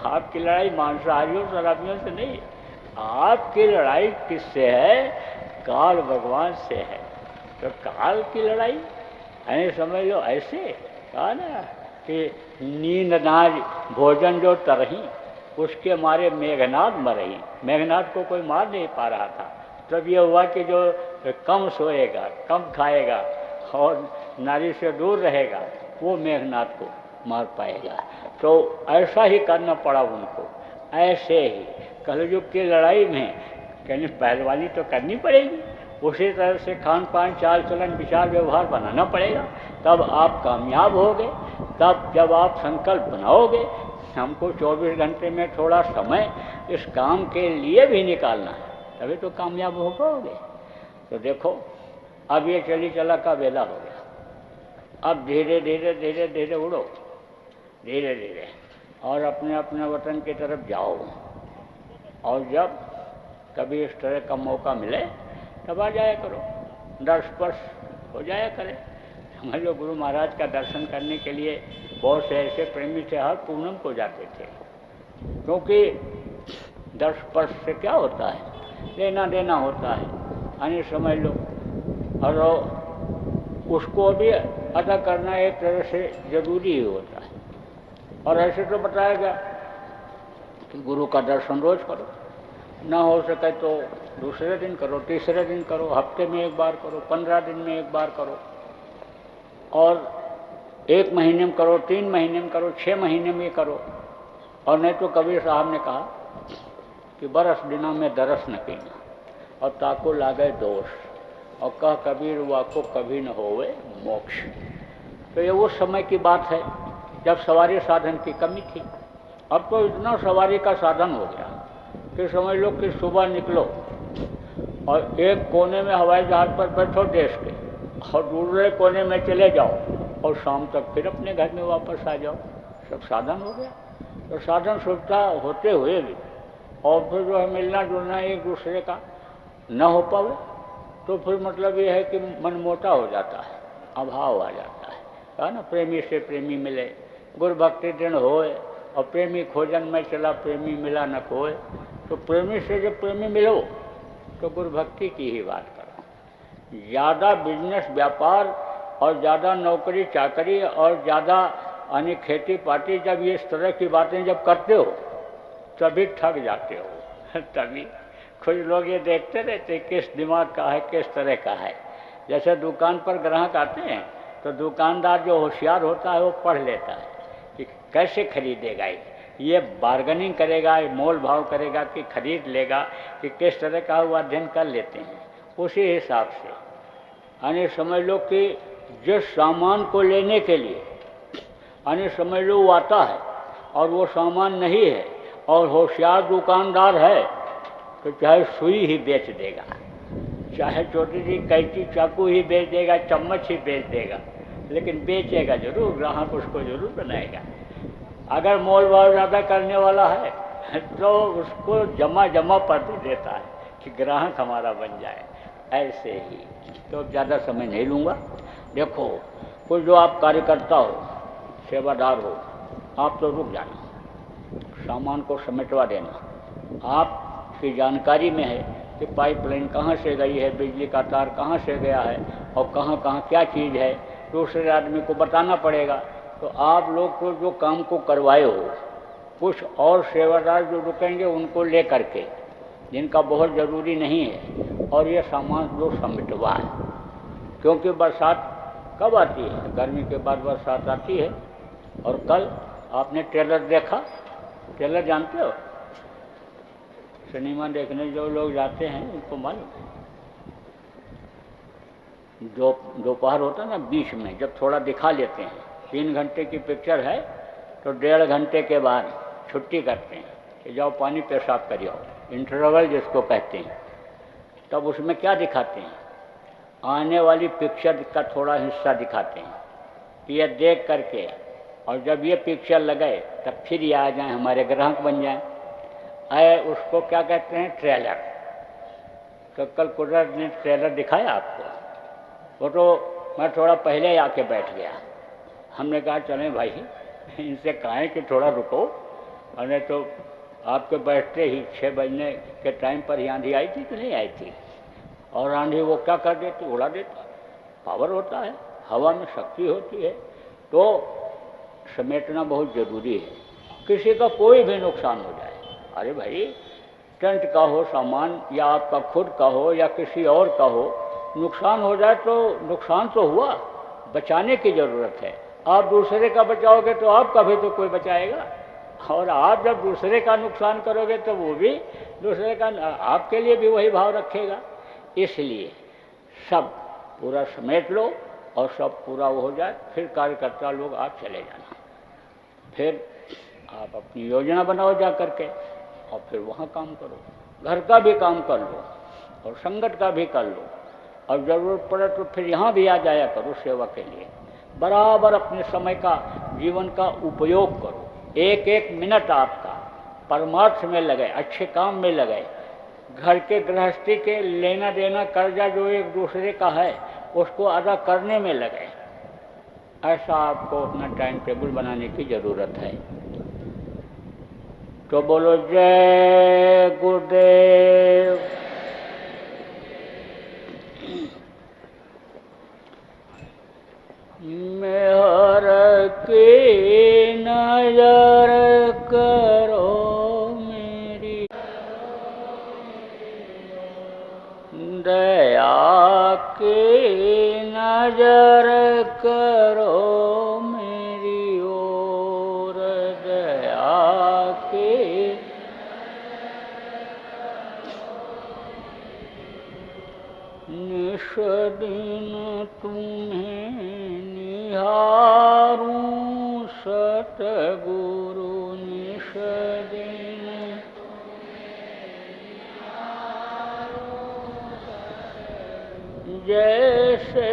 आपकी लड़ाई मांसाहारियों शराबियों से नहीं, आपकी लड़ाई किससे है? काल भगवान से है। तो काल की लड़ाई यानी समझ लो ऐसे कहा ना कि नींद नाज भोजन जो तरही, उसके मारे मेघनाद मरही। मेघनाद को कोई मार नहीं पा रहा था। तब ये हुआ कि जो कम सोएगा, कम खाएगा और नारी से दूर रहेगा, वो मेघनाद को मार पाएगा। तो ऐसा ही करना पड़ा उनको। ऐसे ही कलयुग की लड़ाई में कहने पहलवानी तो करनी पड़ेगी, उसी तरह से खान पान चाल चलन विचार व्यवहार बनाना पड़ेगा, तब आप कामयाब होगे। तब जब आप संकल्प बनाओगे हमको 24 घंटे में थोड़ा समय इस काम के लिए भी निकालना है, तभी तो कामयाब हो पाओगे। तो देखो अब ये चली चला का वेला हो गया। अब धीरे धीरे धीरे धीरे उड़ो, धीरे धीरे, और अपने अपने वतन की तरफ जाओ। और जब कभी इस तरह का मौका मिले तब आ जाया करो, दर्श हो जाया करें। समझ लो गुरु महाराज का दर्शन करने के लिए बहुत से ऐसे प्रेमी थे, हर पूनम को जाते थे, क्योंकि दर्श स्पर्श से क्या होता है, लेना देना होता है। यानी समझ लो, और उसको भी अदा करना एक तरह से जरूरी ही होता है। और ऐसे तो बताया गया कि गुरु का दर्शन रोज करो, ना हो सके तो दूसरे दिन करो, तीसरे दिन करो, हफ्ते में एक बार करो, 15 दिन में एक बार करो, और 1 महीने में करो, 3 महीने में करो, 6 महीने में करो। और नहीं तो कबीर साहब ने कहा कि बरस दिना में दरस न कीना और ताको लागे दोष, और कह कबीर वाको कभी न होवे मोक्ष। तो ये उस समय की बात है जब सवारी साधन की कमी थी। अब तो इतना सवारी का साधन हो गया कि समझ लो कि सुबह निकलो और एक कोने में हवाई जहाज पर बैठो देश के, और दूसरे कोने में चले जाओ और शाम तक फिर अपने घर में वापस आ जाओ। सब साधन हो गया। तो साधन सुविधा होते हुए भी और फिर जो है मिलना जुलना एक दूसरे का न हो पावे, तो फिर मतलब ये है कि मन मोटा हो जाता है, अभाव आ जाता है। कहा ना, प्रेमी से प्रेमी मिले गुरु भक्ति दिन होए, और प्रेमी खोजन में चला प्रेमी मिला न खोए। तो प्रेमी से जब प्रेमी मिलो तो गुरु भक्ति की ही बात करो। ज़्यादा बिजनेस व्यापार और ज़्यादा नौकरी चाकरी और ज़्यादा यानी खेती पाती, जब ये इस तरह की बातें जब करते हो तभी ठग जाते हो। तभी कुछ लोग ये देखते रहते किस दिमाग का है, किस तरह का है। जैसे दुकान पर ग्राहक आते हैं तो दुकानदार जो होशियार होता है वो पढ़ लेता है कि कैसे खरीदेगा, ये बार्गेनिंग करेगा, मोल भाव करेगा कि खरीद लेगा, कि किस तरह का वो अध्ययन कर लेते हैं। उसी हिसाब से यानी समझ लो कि जिस सामान को लेने के लिए यानी समझ लो वो आता है और वो सामान नहीं है और होशियार दुकानदार है तो चाहे सुई ही बेच देगा, चाहे छोटी सी कैंची चाकू ही बेच देगा, चम्मच ही बेच देगा, लेकिन बेचेगा जरूर, ग्राहक उसको जरूर बनाएगा। अगर मोल भाव ज़्यादा करने वाला है तो उसको जमा पर दे देता है कि ग्राहक हमारा बन जाए। ऐसे ही तो ज़्यादा समय नहीं लूँगा। देखो, कुछ जो आप कार्यकर्ता हो, सेवादार हो, आप तो रुक जाना, सामान को समेटवा देना। आपकी जानकारी में है कि पाइपलाइन कहाँ से गई है, बिजली का तार कहाँ से गया है और कहाँ कहाँ क्या चीज़ है, दूसरे आदमी को बताना पड़ेगा। तो आप लोग को जो काम को करवाए हो, कुछ और सेवादार जो रुकेंगे उनको ले करके, जिनका बहुत ज़रूरी नहीं है, और ये सामान जो समेटवा है। क्योंकि बरसात कब आती है? गर्मी के बाद बरसात आती है। और कल आपने ट्रेलर देखा, ट्रेलर जानते हो? सिनेमा देखने जो लोग जाते हैं उनको मालूम है, दोपहर होता है ना, बीच में जब थोड़ा दिखा लेते हैं, 3 घंटे की पिक्चर है तो 1.5 घंटे के बाद छुट्टी करते हैं कि जाओ पानी पेशाब कर जाओ, इंटरवल जिसको कहते हैं। तब उसमें क्या दिखाते हैं? आने वाली पिक्चर का थोड़ा हिस्सा दिखाते हैं कि ये देख करके और जब ये पिक्चर लगे तब फिर ये आ जाएं, हमारे ग्राहक बन जाएं। आए उसको क्या कहते हैं, ट्रेलर। तो कल कुदरत ने ट्रेलर दिखाया आपको, वो तो मैं थोड़ा पहले ही आके बैठ गया। हमने कहा चलें भाई, इनसे कहें कि थोड़ा रुको, और नहीं तो आपके बैठते ही 6 बजने के टाइम पर ही आंधी आई थी कि नहीं आई थी, और आंधी वो क्या कर देती, उड़ा देती। पावर होता है, हवा में शक्ति होती है, तो समेटना बहुत ज़रूरी है। किसी का कोई भी नुकसान हो जाए, अरे भाई टेंट का हो सामान, या आपका खुद का हो या किसी और का हो, नुकसान हो जाए तो नुकसान तो हुआ, बचाने की ज़रूरत है। आप दूसरे का बचाओगे तो आपका भी तो कोई बचाएगा, और आप जब दूसरे का नुकसान करोगे तो वो भी दूसरे का, आपके लिए भी वही भाव रखेगा। इसलिए सब पूरा समेट लो और सब पूरा हो जाए, फिर कार्यकर्ता लोग आप चले जाना, फिर आप अपनी योजना बनाओ जा करके, और फिर वहाँ काम करो। घर का भी काम कर लो और संगत का भी कर लो, और ज़रूरत पड़े तो फिर यहाँ भी आ जाया करो सेवा के लिए। बराबर अपने समय का, जीवन का उपयोग करो। एक एक मिनट आपका परमार्थ में लगे, अच्छे काम में लगे। घर के गृहस्थी के लेना देना कर्जा जो एक दूसरे का है उसको अदा करने में लगे। ऐसा आपको अपना टाइम टेबल बनाने की ज़रूरत है। तो बोलो जय गुरुदेव। मेहर की नजर करो मेरी, दया की नजर करो मेरी ओर, दया की निश दिन तुम्हें निहारूं सतगुरु, निश दिन जैसे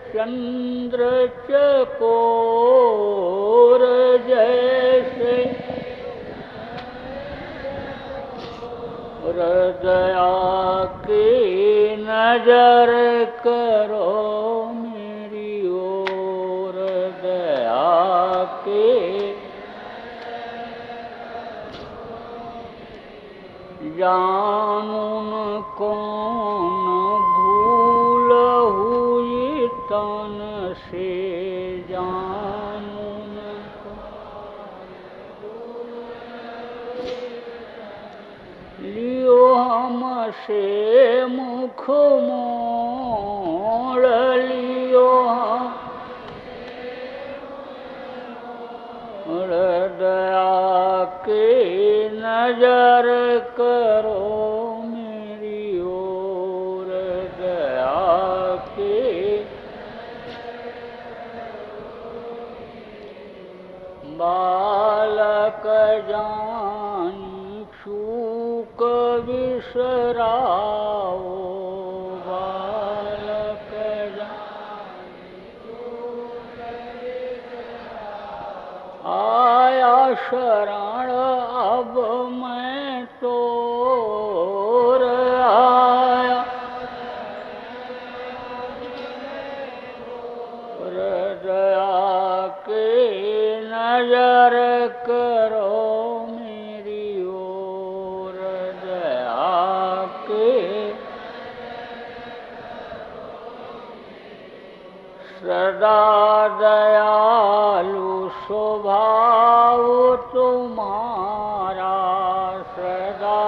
चंद्र चकोर, जैसे हृदया की नजर करो मेरी ओर, दया के जानू न कौन भूल हुई तन से, जानू न लियो हमसे मुख मोड़, लियो हम दया की नजर करो मेरी ओर, दया की बालक जान चूक बिसराओ, बालक आया शरण अब मैं तोर, आया हृदया की नजर करो मेरी ओर, दया के सदा दयालु स्वभाव तुम्हारा, सदा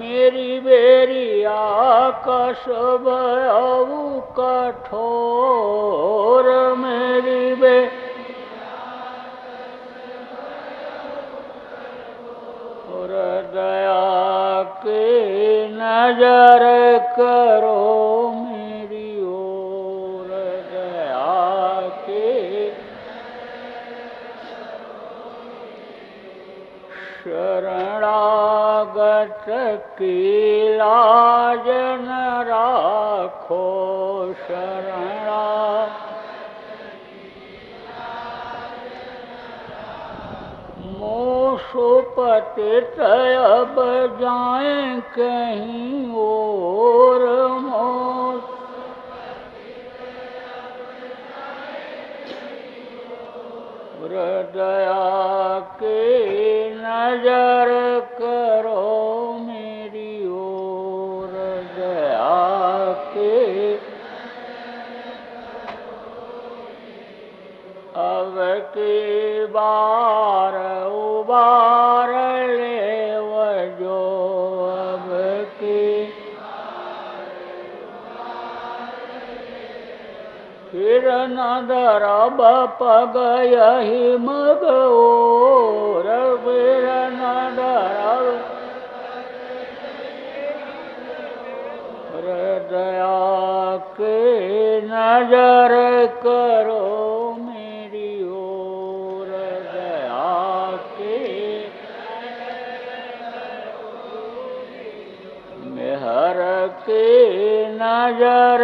मेरी बेरिया कस भयउ कठोर, मेरी दया की नजर करो मेरी ओर, दया के शरणागत की लाज न राखो शरणा, मूषुपतित अब जाएं कहीं और मोर, दया की नजर करो मेरी ओर, दया की अब की बार उबार ले वजो, अब की फिर न धरब पग यही मग और, फिर न धरब दया की नजर करो मेरी ओर, दया की मेहर की नजर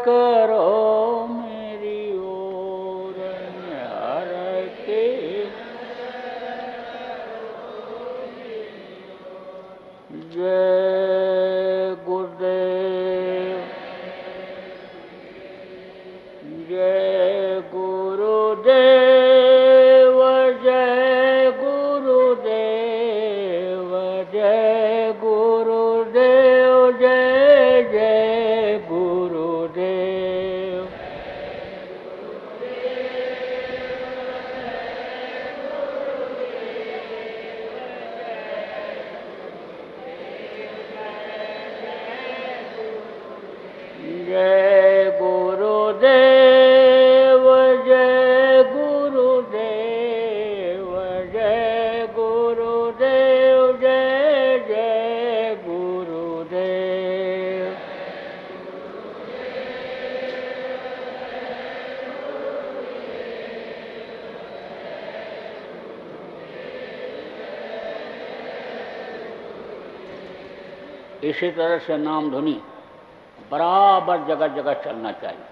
करो मेरी ओर, मेहर की जय गुरुदेव, जय गुरुदेव, जय गुरुदेव, जय गुरुदेव, जय जय गुरुदेव, जय गुरुदेव, जय गुरुदेव, जय गुरुदेव, जय जय गुरुदेव, इसी तरह से नाम धुनी बराबर जगह जगह चलना चाहिए।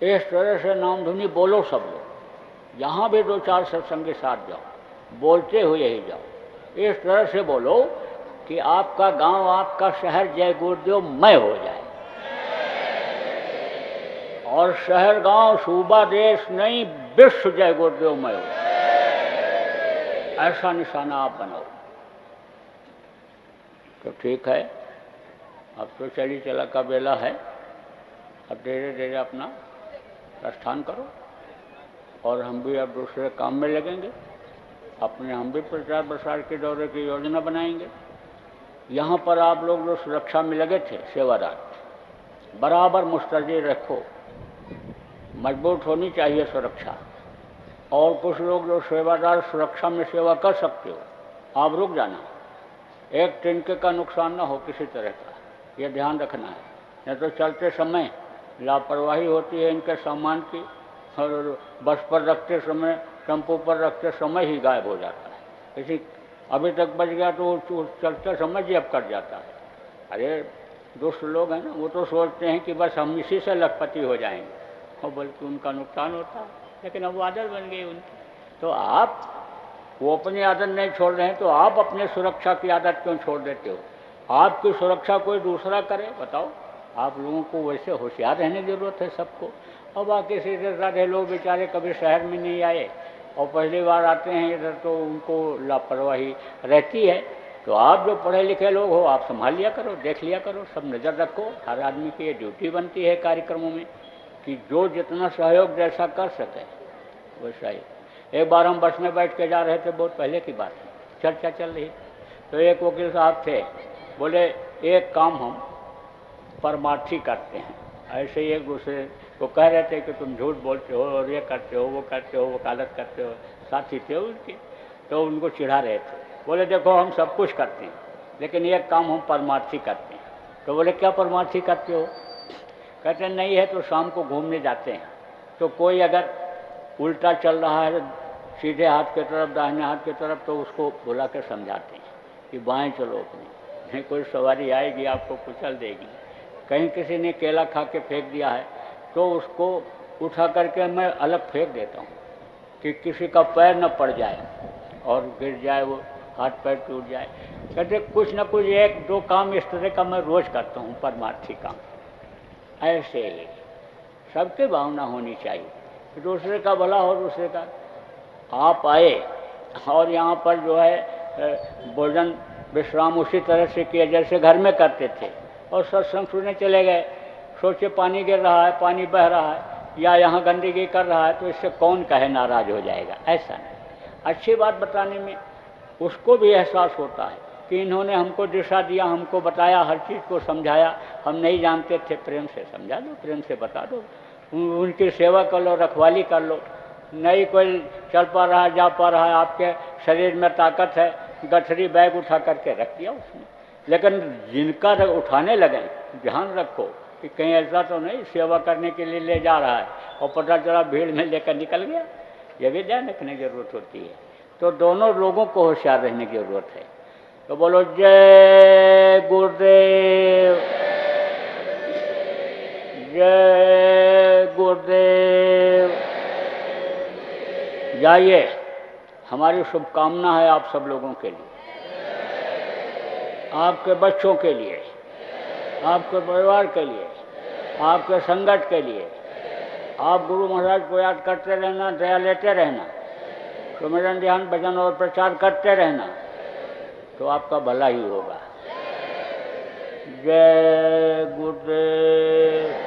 इस तरह से नाम धुनी बोलो सब लोग, जहाँ भी दो चार सत्संग के साथ जाओ, बोलते हुए ही जाओ। इस तरह से बोलो कि आपका गांव, आपका शहर जय गुरुदेव मय हो जाए, और शहर गांव सूबा देश नहीं विश्व जय गुरुदेव मय हो, ऐसा निशाना आप बनाओ। तो ठीक है, अब तो चली चला का बेला है, अब धीरे धीरे अपना प्रस्थान करो, और हम भी अब दूसरे काम में लगेंगे। अपने हम भी प्रचार प्रसार के दौरे की योजना बनाएंगे। यहाँ पर आप लोग जो सुरक्षा में लगे थे, सेवादार, बराबर मुस्तैदी रखो, मजबूत होनी चाहिए सुरक्षा। और कुछ लोग जो सेवादार सुरक्षा में सेवा कर सकते हो, आप रुक जाना, एक तिनके का नुकसान ना हो किसी तरह का, ये ध्यान रखना है। नहीं तो चलते समय लापरवाही होती है इनके सामान की, और बस पर रखते समय, टेम्पो पर रखते समय ही गायब हो जाता है। किसी अभी तक बच गया तो चलते समय जेब कट जाता है। अरे दुष्ट लोग हैं ना, वो तो सोचते हैं कि बस हम इसी से लखपति हो जाएंगे, और बल्कि उनका नुकसान होता है। लेकिन अब वो आदत बन गई उनकी। तो आप वो अपनी आदत नहीं छोड़ रहे हैं, तो आप अपने सुरक्षा की आदत क्यों छोड़ देते हो? आपकी सुरक्षा कोई दूसरा करे, बताओ। आप लोगों को वैसे होशियार रहने की जरूरत है सबको। और बाकी सीधे साधे लोग बेचारे कभी शहर में नहीं आए और पहली बार आते हैं इधर, तो उनको लापरवाही रहती है। तो आप जो पढ़े लिखे लोग हो, आप संभाल लिया करो, देख लिया करो, सब नज़र रखो। हर आदमी की ये ड्यूटी बनती है कार्यक्रमों में कि जो जितना सहयोग जैसा कर सके वैसा ही। एक बार हम बस में बैठ के जा रहे थे, बहुत पहले की बात है, चर्चा चल रही, तो एक वकील साहब थे, बोले एक काम हम परमार्थी करते हैं। ऐसे ही एक दूसरे को कह रहे थे कि तुम झूठ बोलते हो और ये करते हो, वो करते हो, वकालत करते हो। साथी थे उनके, तो उनको चिढ़ा रहे थे। बोले देखो हम सब कुछ करते हैं, लेकिन एक काम हम परमार्थी करते हैं। तो बोले क्या परमार्थी करते हो? कहते नहीं है तो शाम को घूमने जाते हैं, तो कोई अगर उल्टा चल रहा है सीधे हाथ की तरफ, दाहिने हाथ की तरफ, तो उसको बुला कर समझाते हैं कि बाएं चलो अपनी, नहीं कोई सवारी आएगी आपको कुचल देगी। कहीं किसी ने केला खा के फेंक दिया है तो उसको उठा करके मैं अलग फेंक देता हूँ कि किसी का पैर न पड़ जाए और गिर जाए, वो हाथ पैर टूट जाए। कहते कुछ न कुछ एक दो काम इस तरह का मैं रोज करता हूँ, परमार्थी काम। ऐसे ही सबके भावना होनी चाहिए, दूसरे का भला हो, दूसरे का। आप आए और यहाँ पर जो है भोजन विश्राम उसी तरह से किया जैसे घर में करते थे, और सत्संग सुनने चले गए, सोचे पानी गिर रहा है, पानी बह रहा है, या यहाँ गंदगी कर रहा है, तो इससे कौन कहे नाराज हो जाएगा। ऐसा नहीं, अच्छी बात बताने में उसको भी एहसास होता है कि इन्होंने हमको दिशा दिया, हमको बताया, हर चीज़ को समझाया, हम नहीं जानते थे, प्रेम से समझा दो, प्रेम से बता दो, उनकी सेवा कर लो, रखवाली कर लो। नहीं कोई चल पा रहा है, जा पा रहा है, आपके शरीर में ताकत है, गठरी बैग उठा करके रख दिया उसने। लेकिन जिनका उठाने लगे, ध्यान रखो कि कहीं ऐसा तो नहीं सेवा करने के लिए ले जा रहा है और पता चला भीड़ में लेकर निकल गया। ये भी ध्यान रखने की जरूरत होती है। तो दोनों लोगों को होशियार रहने की जरूरत है। तो बोलो जय गुरुदेव, जय गुरुदेव। जाइए, हमारी शुभकामना है आप सब लोगों के लिए, आपके बच्चों के लिए, आपके परिवार के लिए, आपके संगत के लिए। आप गुरु महाराज को याद करते रहना, दया लेते रहना, सुमिरन ध्यान भजन और प्रचार करते रहना, तो आपका भला ही होगा। जय गुरुदेव।